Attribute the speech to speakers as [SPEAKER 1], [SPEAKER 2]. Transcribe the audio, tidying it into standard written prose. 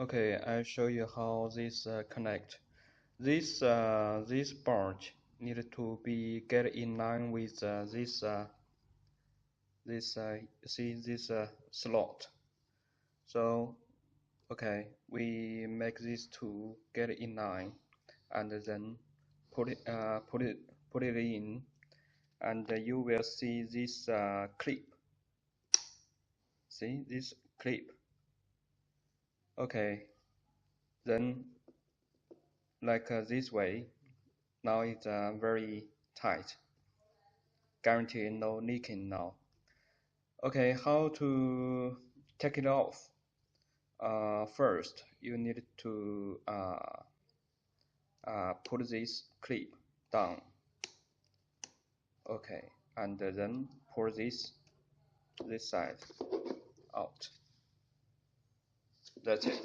[SPEAKER 1] Okay, I'll show you how this connect. This part need to be get in line with this slot. So okay, we make this to get in line, and then put it in, and you will see this clip. See this clip. Okay, then like this way. Now it's very tight. Guarantee no leaking now. Okay, how to take it off? First, you need to put this clip down. Okay, and then pull this side out. That's it.